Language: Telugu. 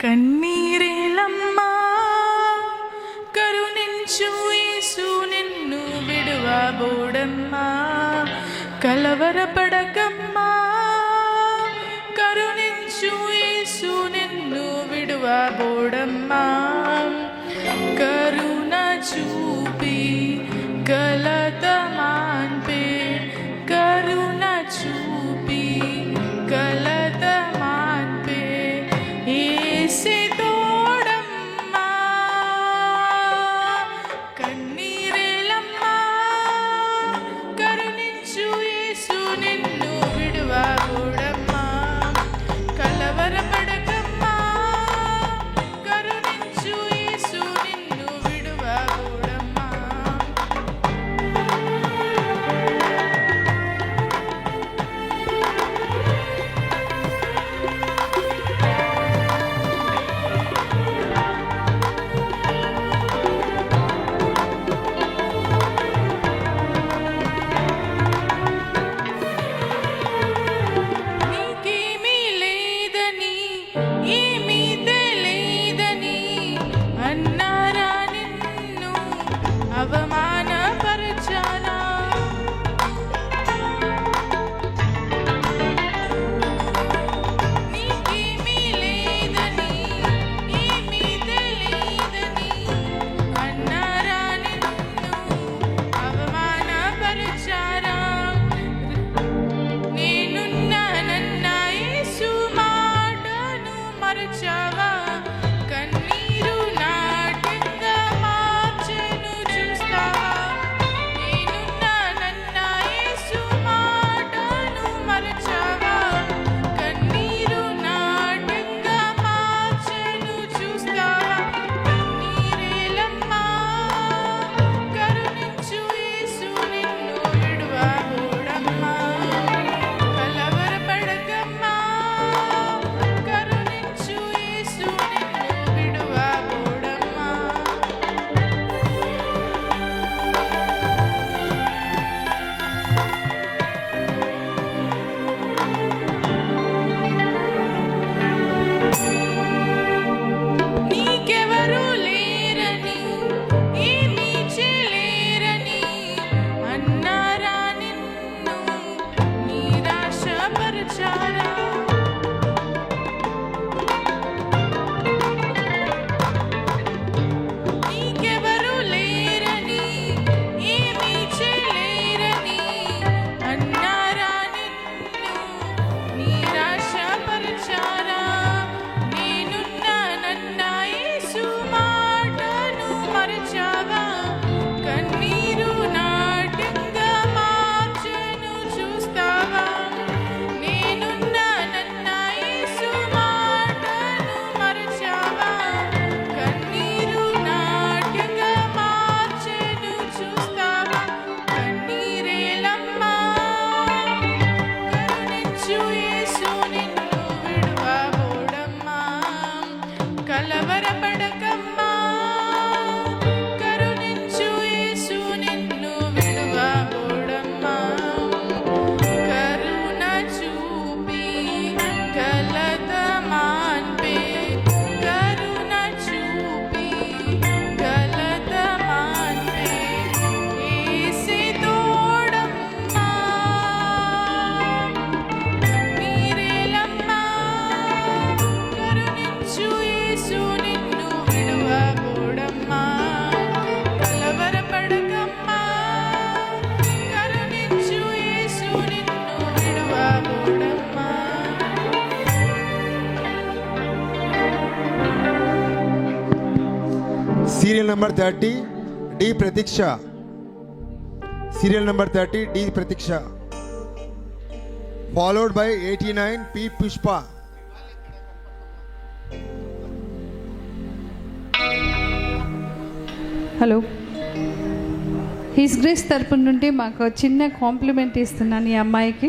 కన్నీరేలమ్మా కరుణించు యేసు నిన్ను విడువబోడమ్మా. కలవరపడకమ్మా కరుణించు యేసు నిన్ను విడువబోడమ్మా. కరుణ చూపి కలత మాన్పే, కరుణ చూపి కలత మాన్పే యేసే తోడమ్మా. కన్నీరేలమ్మా కరుణించు యేసు నిన్ను విడువబోడమ్మా. కలవరపడకమ్మా కరుణించు యేసు నిన్ను విడువబోడమ్మా. నీకేమీ లేదని ఏమీ తెలియదని అన్నారా నిన్ను అవమానపరచారా? నీకేమీ లేదని ఏమీ తెలియదని అన్నారా నిన్ను అవమానపరచారా? నేనున్నానన్న యేసు మాటను మరచావా? కన్నీరు నాట్యంగా మార్చెను చూస్తావా? నేనున్నానన్న యేసు మాటను మరచావా? కన్నీరు నాట్యంగా మార్చెను చూస్తావా? కన్నీరేలమ్మా కరుణించు యేసు నిన్ను విడువబోడమ్మా. కలవరపడకమ్మా కరుణించు యేసు నిన్ను విడువబోడమ్మా. నీకెవరు లేరని ఏమీ చేయలేరని అన్నారా నిన్ను నిరాశపరచారా? నీకెవరు లేరని ఏమీ చేయలేరని అన్నారా నిన్ను నిరాశపరచారా? నేనున్నానన్న యేసు మాటను మరచావా? కన్నీరు నాట్యంగా మార్చెను చూస్తావా? నేనున్నానన్న యేసు మాటను మరచావా? కన్నీరు నాట్యంగా మార్చెను చూస్తావా? కన్నీరేలమ్మా కరుణించు యేసు నిన్ను విడువబోడమ్మా. కలవరపడకమ్మా కరుణించు యేసు నిన్ను విడువబోడమ్మా. కరుణ చూపి కలత మాన్పే, కరుణ చూపి కలత మాన్పే యేసే తోడమ్మా. కన్నీరేలమ్మా కరుణించు యేసు నిన్ను విడువబోడమ్మా. కలవరపడకమ్మా కరుణించు యేసు నిన్ను విడువబోడమ్మా. Serial number 30 D Prateeksha. Serial number 30 D Prateeksha, followed by 89 P Pushpa. Hello, his grace తరపు నుండి మాకు చిన్న కాంప్లిమెంట్ ఇస్తున్నాను ఈ అమ్మాయికి.